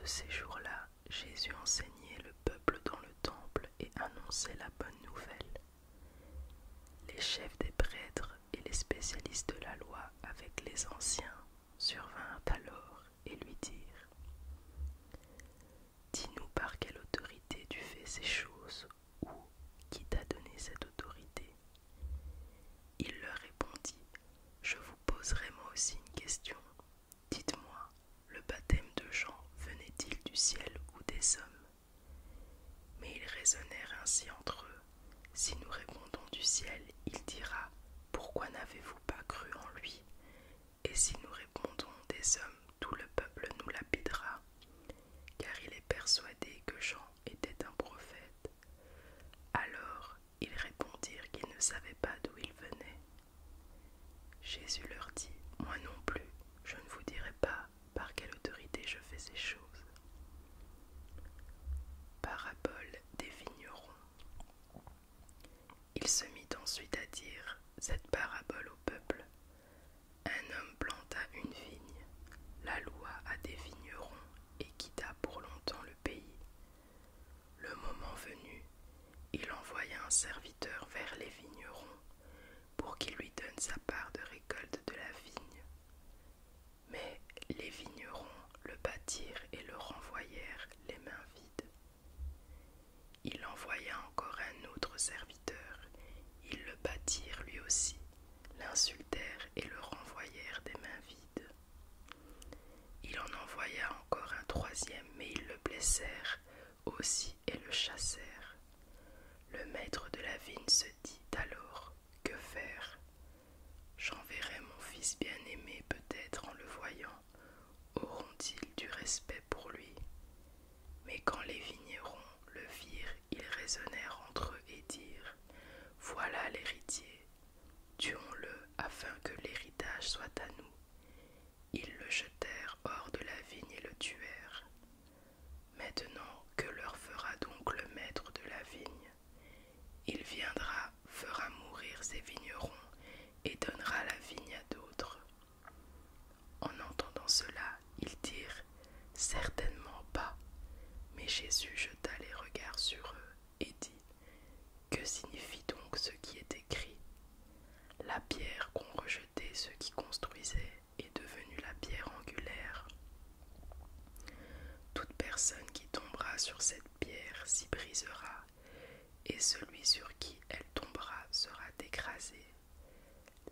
ces jours-là, Jésus enseignait le peuple dans le temple et annonçait la bonne nouvelle. Les chefs des prêtres et les spécialistes de la loi avec les anciens survinrent alors et lui dirent : « Dis-nous par quelle autorité tu fais ces choses, ou qui t'a donné cette autorité ?» Il leur répondit : « Je vous poserai moi aussi une question. Dites-moi, le baptême de Jean venait-il du ciel ou des hommes ? » Mais ils raisonnèrent ainsi entre eux. Si nous répondons du ciel, il dira : pourquoi n'avez-vous pas cru en lui ? Et si nous répondons des hommes, tout le peuple nous lapidera, car il est persuadé que Jean était un prophète. Alors ils répondirent qu'ils ne savaient pas d'où il venait. Jésus leur dit : moi non plus, je ne vous dirai pas par quelle autorité je fais ces choses. Parabole des vignerons. Il se mit ensuite à dire cette parabole au peuple. Un homme planta une vigne, la loua à des vignerons et quitta pour longtemps le pays. Le moment venu, il envoya un serviteur vers les vignerons pour qu'il lui donne sa part de récolte de la vigne. Mais les vignerons le battirent et le renvoyèrent les mains vides. Il envoya encore un autre serviteur. Ils le battirent lui aussi, l'insultèrent et le renvoyèrent des mains vides. Il en envoya encore un troisième, mais ils le blessèrent aussi et le chassèrent. Le maître de la vigne se dit alors : que faire ? J'enverrai mon fils bien-aimé, peut-être en le voyant, auront-ils du respect pour lui ? Mais quand les vignerons le virent, ils raisonnèrent entre eux et dirent : voilà l'héritier, tuons-le afin que l'héritage soit à nous. Ils le jetèrent hors de la vigne et le tuèrent. Maintenant, que leur fera donc le maître de la vigne ? Il viendra, fera mourir ses vignerons et donnera la vigne à d'autres. En entendant cela, ils dirent : certainement pas. Mais Jésus jeta les regards sur eux et dit : que signifie donc ce qui est écrit ? La pierre qu'ont rejetée ceux qui construisaient est devenue la pierre angulaire. Toute personne qui tombera sur cette pierre s'y brisera, et celui sur qui elle tombera sera écrasé.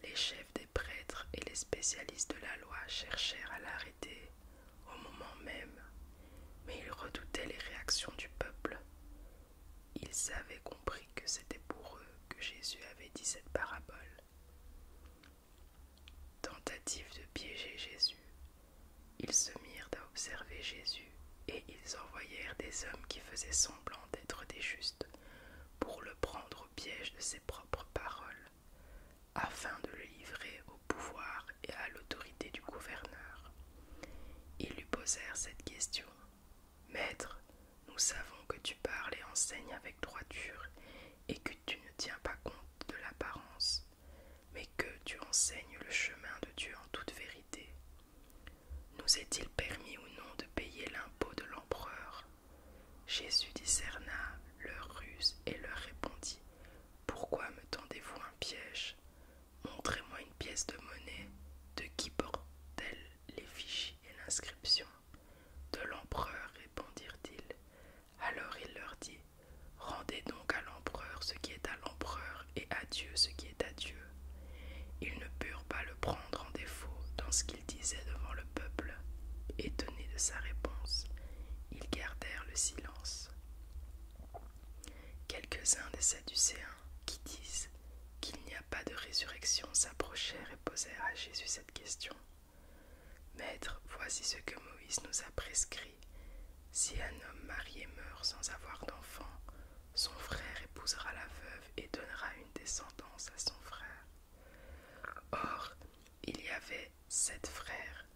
Les chefs des prêtres et les spécialistes de la loi cherchèrent à l'arrêter au moment même, mais ils redoutaient les réactions du peuple. Ils avaient compris que c'était pour eux que Jésus avait dit cette parabole. Tentative de piéger Jésus. Ils se mirent à observer Jésus et ils envoyèrent des hommes qui faisaient semblant d'être des justes pour le prendre au piège de ses propres paroles, afin de le livrer au pouvoir et à l'autorité du gouverneur. Ils lui posèrent cette question : Maître, nous savons que tu parles et enseignes avec droiture et que tu ne tiens pas compte de l'apparence, mais que tu enseignes le chemin de Dieu en toute vérité. Nous est-il permis ou non de payer l'impôt de l'empereur ? Jésus discerna leur ruse et leur répondit : pourquoi me tendez-vous un piège ? Montrez-moi une pièce de monnaie. De qui portent-elles l'effigie et l'inscription ? De l'empereur, répondirent-ils. Alors il leur dit : rendez donc à l'empereur ce qui est à l'empereur et à Dieu ce qui est à Dieu. Ils ne purent pas le prendre en défaut dans ce qu'il disait devant le peuple. Étonnés de sa réponse, ils gardèrent le silence. Quelques-uns des Sadducéens qui disent qu'il n'y a pas de résurrection s'approchèrent et posèrent à Jésus cette question. Maître, voici ce que Moïse nous a prescrit. Si un homme marié meurt sans avoir d'enfant, son frère épousera la veuve et donnera une descendance à son frère. Or, il y avait 7 frères.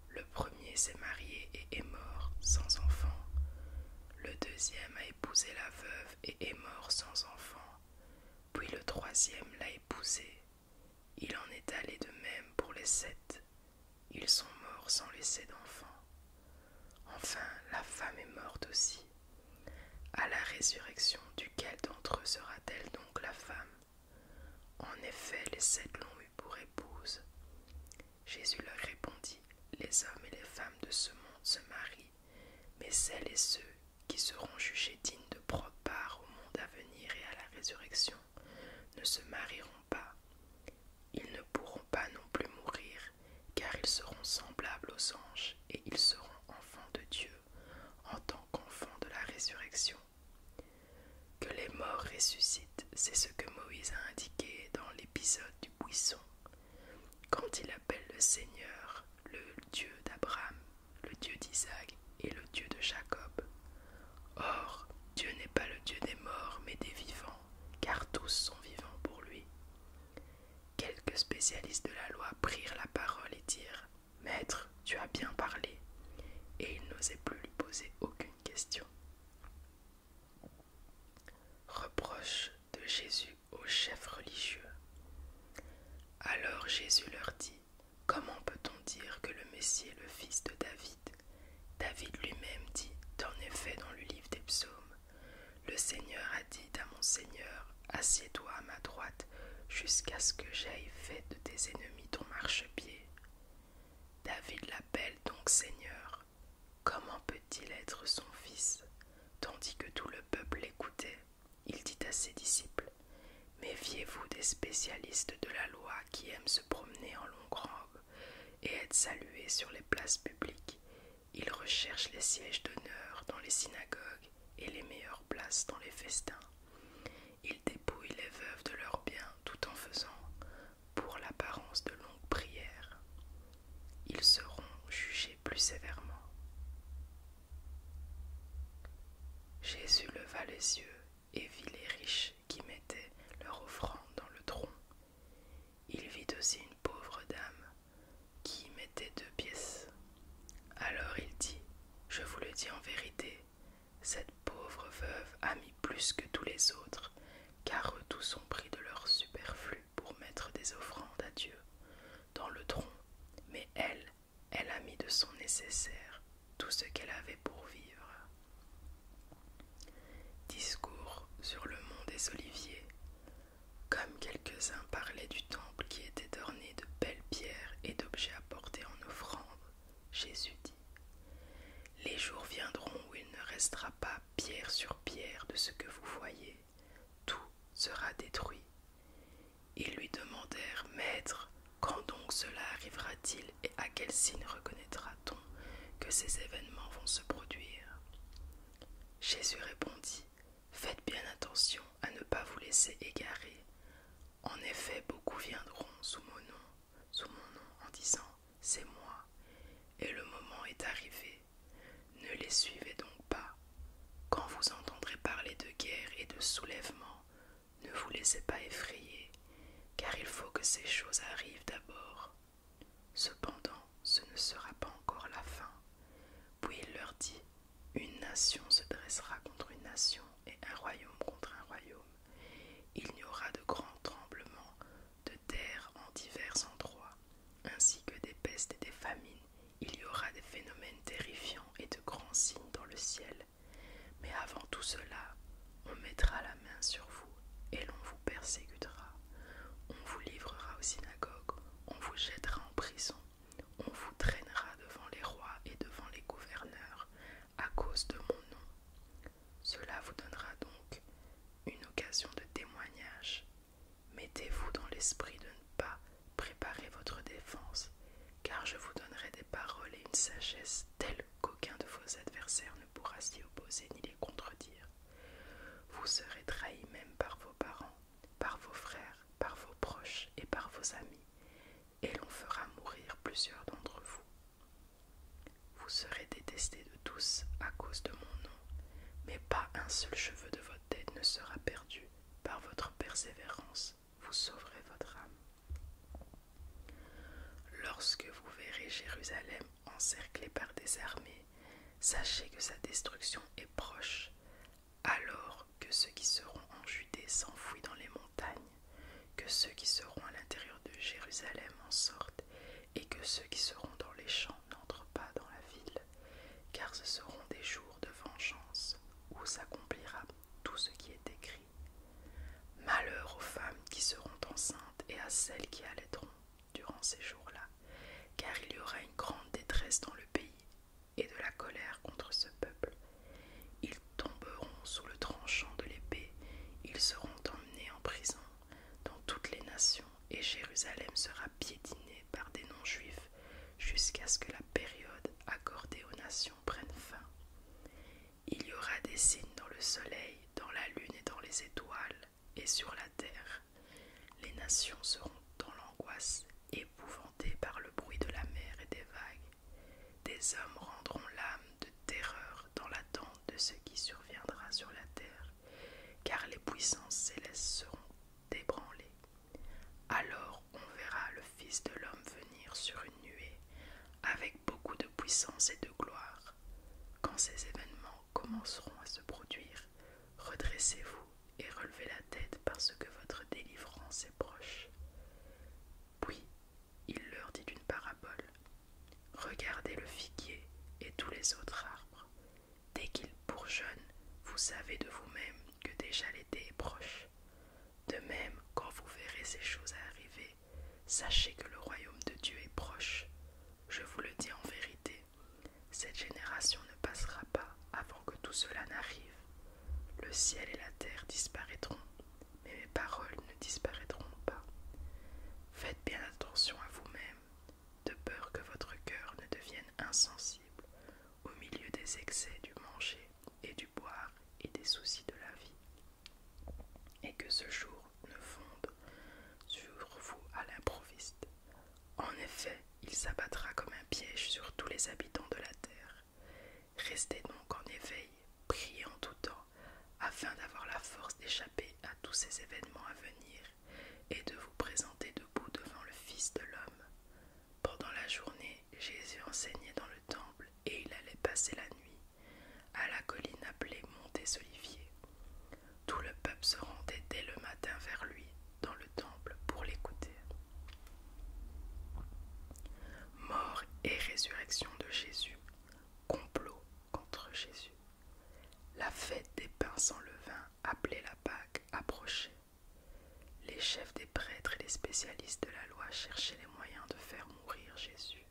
Le premier s'est marié et est mort sans enfant. Le deuxième a épousé la veuve et est mort sans enfant. Puis le troisième l'a épousée. Il en est allé de même pour les 7. Ils sont morts sans laisser d'enfant. Enfin, la femme résurrection, duquel d'entre eux sera-t-elle donc la femme? En effet, les 7 l'ont eu pour épouse. Jésus leur répondit, les hommes et les femmes de ce monde se marient, mais celles et ceux qui seront jugés dignes de prendre part au monde à venir et à la résurrection ne se marieront pas. Ils ne pourront pas non plus mourir, car ils seront semblables aux anges et ils seront enfants de Dieu en tant qu'enfants de la résurrection. Que les morts ressuscitent, c'est ce que Moïse a indiqué dans l'épisode du buisson, quand il appelle le Seigneur le Dieu d'Abraham, le Dieu d'Isaac et le Dieu de Jacob. Or, Dieu n'est pas le Dieu des morts, mais des vivants, car tous sont vivants pour lui. Quelques spécialistes de la loi prirent la parole et dirent « Maître, tu as bien parlé », et ils n'osaient plus lui poser aucune question. Reproche de Jésus aux chefs religieux. Alors Jésus leur dit, « Comment peut-on dire que le Messie est le fils de David? David lui-même dit, en effet dans le livre des psaumes, « Le Seigneur a dit à mon Seigneur, assieds-toi à ma droite, jusqu'à ce que j'aie fait de tes ennemis ton marchepied. » David l'appelle donc Seigneur. Comment peut-il être son fils? Tandis que tout le peuple l'écoutait, il dit à ses disciples, « Méfiez-vous des spécialistes de la loi qui aiment se promener en longue robe et être salués sur les places publiques. Ils recherchent les sièges d'honneur dans les synagogues et les meilleures places dans les festins. Ils dépouillent les veuves de leurs biens tout en faisant, pour l'apparence, de longues prières. Ils seront jugés plus sévèrement. » Jésus leva les yeux et vit les riches qui mettaient leur offrande dans le tronc. Il vit aussi une pauvre dame qui y mettait 2 pièces. Alors il dit, « Je vous le dis en vérité, cette pauvre veuve a mis plus que tous les autres, car eux tous ont pris de leur superflu pour mettre des offrandes à Dieu dans le tronc, mais elle a mis de son nécessaire, tout ce qu'elle avait pour vivre. » Discours sur le mont des Oliviers. Comme quelques-uns parlaient du temple qui était orné de belles pierres et d'objets apportés en offrande, Jésus dit, « Les jours viendront où il ne restera pas pierre sur pierre de ce que vous voyez, tout sera détruit. » Ils lui demandèrent, « Maître, quand donc cela arrivera-t-il et à quel signe reconnaîtra-t-on que ces événements vont se produire ?» Jésus répondit, « Faites bien attention à ne pas vous laisser égarer. En effet, beaucoup viendront sous mon nom, en disant, « C'est moi », et le moment est arrivé. Ne les suivez donc pas. Quand vous entendrez parler de guerre et de soulèvement, ne vous laissez pas effrayer, car il faut que ces choses arrivent d'abord. Cependant, ce ne sera pas encore la fin. » Puis il leur dit, « Une nation se dressera contre une nation et un royaume contre un royaume. Il y aura de grands tremblements de terre en divers endroits, ainsi que des pestes et des famines. Il y aura des phénomènes terrifiants et de grands signes dans le ciel. Mais avant tout cela, on mettra la main sur vous et l'on vous persécutera. On vous livrera aux synagogues, on vous jettera en prison, on vous traînera devant les rois et devant les gouverneurs à cause de mon nom. Cela vous donnera donc une occasion de témoignage. Mettez-vous dans l'esprit de ne pas préparer votre défense, car je vous donnerai des paroles et une sagesse telle qu'aucun de vos adversaires ne pourra s'y opposer ni les contredire. Vous serez trahis même par vos parents, par vos frères, par vos proches et par vos amis, et l'on fera mourir plusieurs d'entre vous. Vous serez détestés de tous à cause de mon nom, mais pas un seul cheveu de votre tête ne sera perdu. Par votre persévérance, vous sauverez votre âme. Lorsque vous verrez Jérusalem encerclée par des armées, sachez que sa destruction est proche. Alors que ceux qui seront en Judée s'enfuient dans les montagnes, que ceux qui seront à l'intérieur de Jérusalem en sortent, et que ceux qui seront dans les champs n'entrent pas dans la ville, car ce seront des jours de vengeance, où s'accomplira seront enceintes et à celles qui allaiteront durant ces jours-là, car il y aura une grande détresse dans le pays et de la colère contre ce peuple. Ils tomberont sous le tranchant de l'épée, ils seront emmenés en prison dans toutes les nations, et Jérusalem sera piétinée par des non-juifs jusqu'à ce que la période accordée aux nations prenne fin. Il y aura des signes dans le soleil, dans la lune et dans les étoiles, et sur la terre. Les nations seront dans l'angoisse, épouvantées par le bruit de la mer et des vagues. Des hommes rendront l'âme de terreur dans l'attente de ce qui surviendra sur la terre, car les puissances célestes seront ébranlées. Alors on verra le Fils de l'homme venir sur une nuée, avec beaucoup de puissance et de gloire. Quand ces événements commenceront à se produire, redressez-vous et relevez la tête parce que votre délivrance est proche. Puis il leur dit d'une parabole. Regardez le figuier et tous les autres arbres. Dès qu'ils bourgeonnent, vous savez de vous-même que déjà l'été est proche. De même, quand vous verrez ces choses arriver, sachez que le royaume de Dieu est proche. Je vous le dis en vérité, cette génération ne passera pas avant que tout cela n'arrive. Le ciel et la terre disparaîtront, mais mes paroles ne disparaîtront pas. Faites bien attention à vous-même, de peur que votre cœur ne devienne insensible au milieu des excès du manger et du boire et des soucis de la vie, et que ce jour ne fonde sur vous à l'improviste. En effet, il s'abattra comme un piège sur tous les habitants de la terre. Restez donc en éveil, priez en tout temps, afin d'avoir la force d'échapper à tous ces événements à venir et de vous présenter debout devant le Fils de l'homme. Pendant la journée, Jésus enseignait dans le temple et il allait passer la nuit à la colline appelée Mont des Oliviers. Tout le peuple se rendait dès le matin vers lui dans le temple pour l'écouter. Mort et résurrection de Jésus. Complot contre Jésus. La fête des pains sans levain, appelée la Pâque, approchait. Les chefs des prêtres et les spécialistes de la loi cherchaient les moyens de faire mourir Jésus,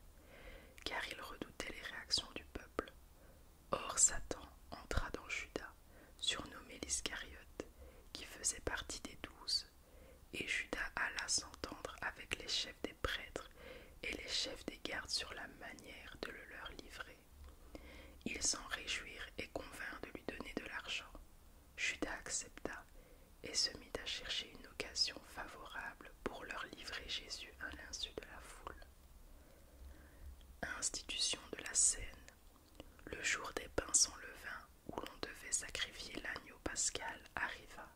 car ils redoutaient les réactions du peuple. Or Satan entra dans Judas, surnommé l'Iscariote, qui faisait partie des 12, et Judas alla s'entendre avec les chefs des prêtres et les chefs des gardes sur la manière de le leur livrer. Ils s'en réjouirent et convinrent de lui donner de l'argent. Judas accepta et se mit à chercher une occasion favorable pour leur livrer Jésus à l'insu de la foule. Institution de la scène. Le jour des pains sans levain, où l'on devait sacrifier l'agneau pascal, arriva.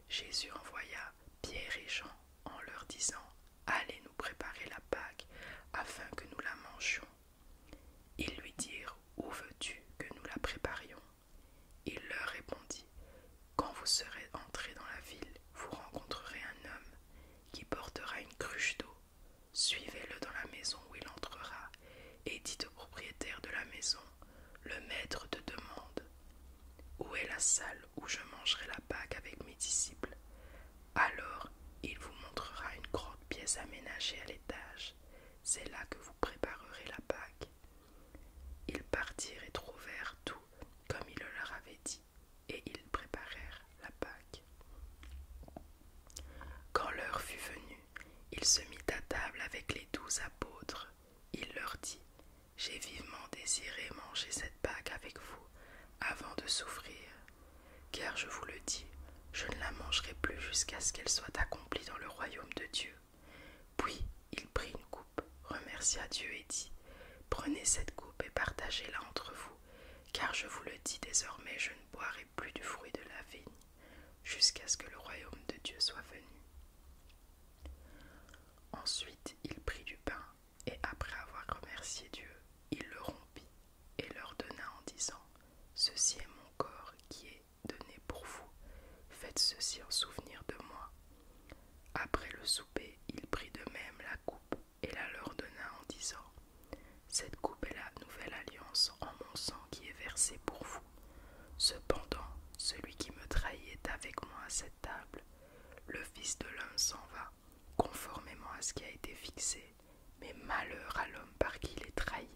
Jésus envoya Pierre et Jean en leur disant « Allez nous préparer la Pâque, afin que nous la mangions. » Ils lui dirent « Où veux-tu que nous la préparions ?» Il leur répondit « Quand vous serez entrés dans la ville, vous rencontrerez un homme qui portera une cruche d'eau. Suivez-le dans la maison où il entrera, et dites au propriétaire de la maison, le maître te demande, où est la salle où je mangerai la Pâque avec mes disciples? Alors il vous montrera une grande pièce aménagée à l'étage. C'est là que vous préparerez la Pâque. » Ils partirent et trouvèrent tout comme il leur avait dit, et ils préparèrent la Pâque. Quand l'heure fut venue, il se mit à table avec les 12 apôtres. Il leur dit « J'ai vivement désiré manger cette Pâque avec vous avant de souffrir, car je vous le dis, je ne la mangerai plus jusqu'à ce qu'elle soit accomplie dans le royaume de Dieu. » Puis il prit une coupe, remercia Dieu et dit « Prenez cette coupe et partagez-la entre vous, car je vous le dis désormais, je ne boirai plus du fruit de la vigne, jusqu'à ce que le royaume de Dieu soit venu. » Ensuite il prit du pain, et après avoir remercié Dieu, il le rompit et leur donna en disant « Ceci est mon corps qui est donné pour vous, faites ceci en souvenir de moi. » Après le souper, il prit de même la coupe et la leur donna en disant « Cette coupe est la nouvelle alliance en mon sang qui est versé pour vous. Cependant, celui qui me trahit est avec moi à cette table. Le Fils de l'homme s'en va, conformément à ce qui a été fixé, mais malheur à l'homme par qui il est trahi.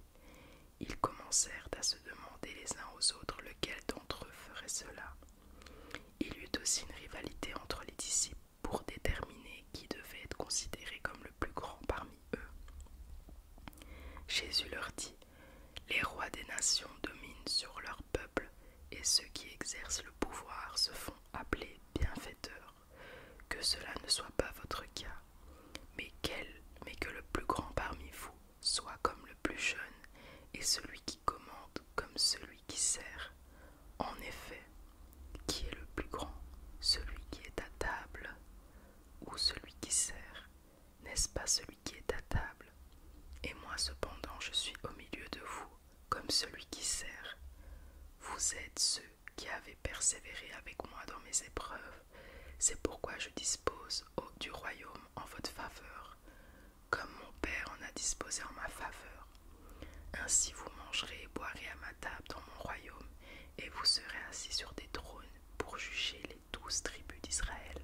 Ils commencèrent à se demander les uns aux autres lequel d'entre eux ferait cela. Il y eut aussi une rivalité entre les disciples pour déterminer qui devait être considéré comme le plus grand parmi eux. Jésus leur dit: les rois des nations dominent sur leur peuple, et ceux qui exercent le pouvoir se font appeler bienfaiteurs. Que cela ne soit pas votre cas, mais que le plus grand parmi vous soit comme le plus jeune, et celui qui commande comme celui qui sert. En effet, qui est le plus grand, celui qui est à table ou celui qui sert? N'est-ce pas celui qui est à table? Et moi cependant je suis au milieu de vous comme celui qui sert. Vous êtes ceux qui avez persévéré avec moi dans mes épreuves. C'est pourquoi je dispose du royaume en votre faveur, comme mon Père en a disposé en ma faveur. Ainsi vous mangerez et boirez à ma table dans mon royaume, et vous serez assis sur des trônes pour juger les 12 tribus d'Israël.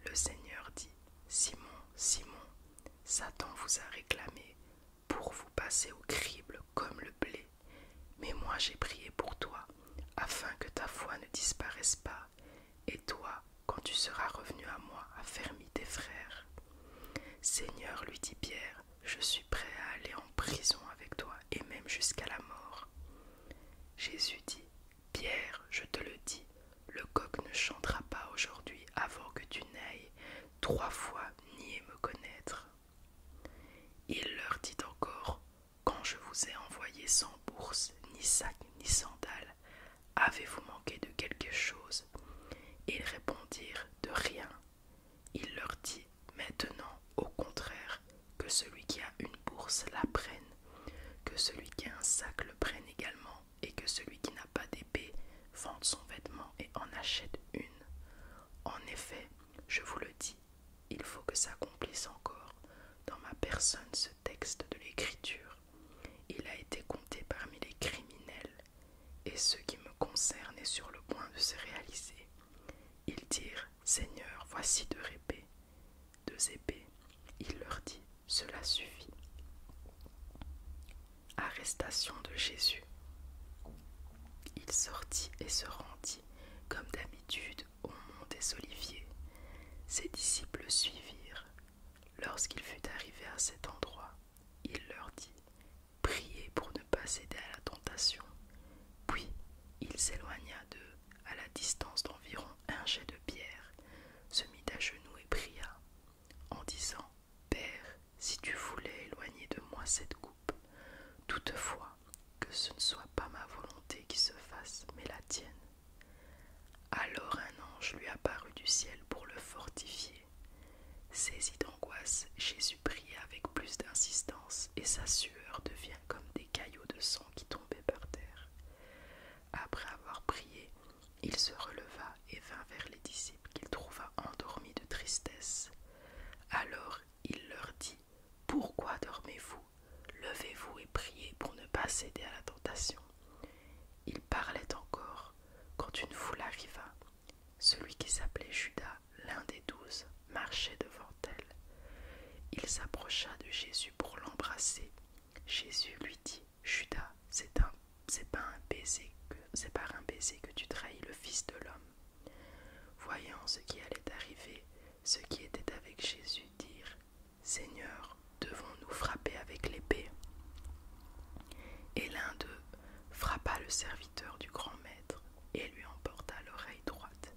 Le Seigneur dit: Simon, Simon, Satan vous a réclamé pour vous passer au crible comme le blé. Mais moi j'ai prié pour toi, afin que ta foi ne disparaisse pas, et toi, quand tu seras revenu à moi, affermis tes frères. Seigneur, lui dit Pierre, je suis prêt à aller en prison avec toi, et même jusqu'à la mort. Jésus dit: Pierre, je te le dis, le coq ne chantera pas aujourd'hui avant que tu n'ailles 3 fois nier me connaître. Il leur dit encore: quand je vous ai envoyé sans bourse, ni sac, ni sandales, avez-vous manqué de quelque chose? Ils répondirent: de rien. Il leur dit: maintenant, au contraire, que celui qui a une bourse la prenne, que celui qui a un sac le prenne également, et que celui qui n'a pas d'épée vende son vêtement et en achète une. En effet, je vous le dis, il faut que s'accomplisse encore dans ma personne ce texte de l'Écriture. Il a été compté parmi les criminels, et ce qui me concerne est sur le point de se réaliser. Ils dirent: Seigneur, voici 2 épées. 2 épées. Il leur dit: cela suffit. Arrestation de Jésus. Il sortit et se rendit, comme d'habitude, au mont des Oliviers. Ses disciples le suivirent. Lorsqu'il fut arrivé à cet endroit, il leur dit: priez pour ne pas céder à la tentation. Puis il s'éloigna d'eux à la distance d'environ 1 jet de pierre, se mit à genoux et pria, en disant: Père, si tu voulais éloigner de moi cette coupe, toutefois que ce ne soit pas ma volonté qui se fasse, mais la tienne. Alors un ange lui apparut du ciel pour le fortifier. Saisi d'angoisse, Jésus pria avec plus d'insistance, et sa sueur devient comme des caillots de sang qui tombaient par terre. Après avoir prié, il se releva et vint vers les disciples qu'il trouva endormis de tristesse. Alors il leur dit: pourquoi dormez-vous? Levez-vous et priez pour ne pas céder à la tentation. Il parlait encore quand une foule arriva. Celui qui s'appelait Judas, l'un des 12, marchait devant elle. Il s'approcha de Jésus pour l'embrasser. Jésus lui dit: Judas, c'est par un baiser que tu trahis le Fils de l'homme. Voyant ce qui allait arriver, ceux qui étaient avec Jésus dirent: Seigneur, devons-nous frapper avec l'épée? Et l'un d'eux frappa le serviteur du grand maître et lui emporta l'oreille droite.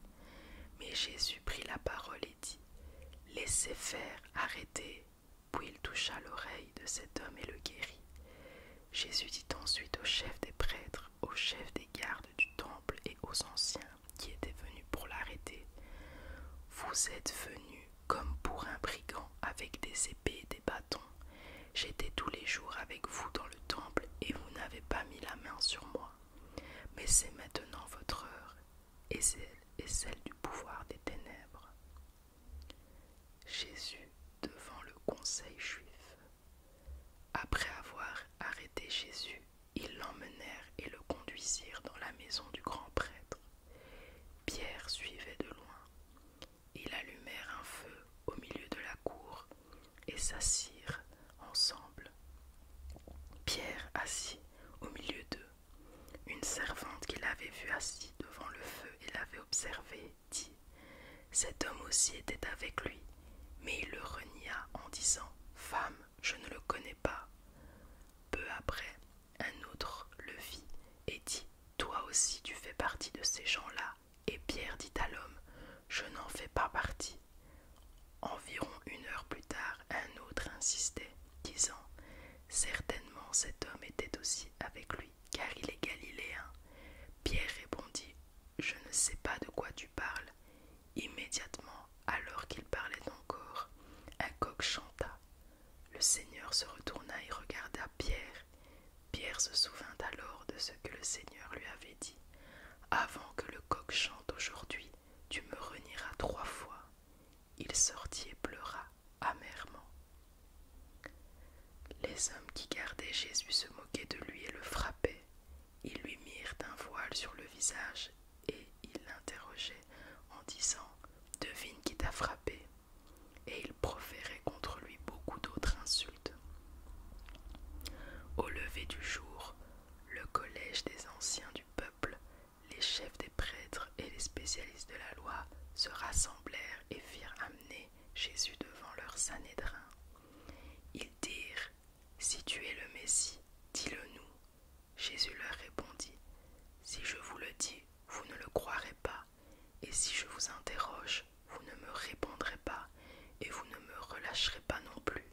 Mais Jésus prit la parole et dit: laissez faire, arrêtez. Puis il toucha l'oreille de cet homme et le guérit. Jésus dit ensuite aux chefs des prêtres, aux chefs des gardes du temple et aux anciens qui étaient venus pour l'arrêter: vous êtes venus comme pour un brigand avec des épées et des bâtons. J'étais tous les jours avec vous dans le temple et vous n'avez pas mis la main sur moi. Mais c'est maintenant votre heure et celle du pouvoir des ténèbres. Jésus devant le conseil juif. Après avoir arrêté Jésus, ils l'emmenèrent et le conduisirent dans la maison du grand prêtre. Pierre suivait de loin. Ils allumèrent servante qui l'avait vu assis devant le feu et l'avait observé dit: cet homme aussi était avec lui. Mais il le renia en disant: femme, je ne le connais pas. Peu après, un autre le vit et dit: toi aussi tu fais partie de ces gens-là. Et Pierre dit à l'homme: je n'en fais pas partie. Environ 1 heure plus tard, un autre insistait, disant: certainement cet homme était aussi avec lui, car il est galiléen. Pierre répondit: je ne sais pas de quoi tu parles. Immédiatement, alors qu'il parlait encore, un coq chanta. Le Seigneur se retourna et regarda Pierre. Pierre se souvint alors de ce que le Seigneur lui avait dit: avant que le coq chante aujourd'hui, tu me renieras 3 fois. Il sortit et pleura amèrement. Les hommes qui gardaient Jésus se moquaient de lui et le frappaient. Ils lui mirent un voile sur le visage et ils l'interrogeaient en disant: devine qui t'a frappé. Et ils proféraient contre lui beaucoup d'autres insultes. Au lever du jour, le collège des anciens du peuple, les chefs des prêtres et les spécialistes de la loi se rassemblèrent et firent amener Jésus devant leur Sanhédrin. Ils dirent: si tu es le Messie, dis-le-nous. Jésus leur répondit: si je vous le dis, vous ne le croirez pas, et si je vous interroge, vous ne me répondrez pas, et vous ne me relâcherez pas non plus.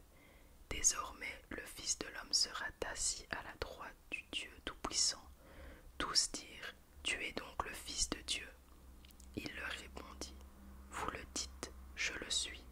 Désormais, le Fils de l'homme sera assis à la droite du Dieu Tout-Puissant. Tous dirent: tu es donc le Fils de Dieu. Il leur répondit: vous le dites, je le suis.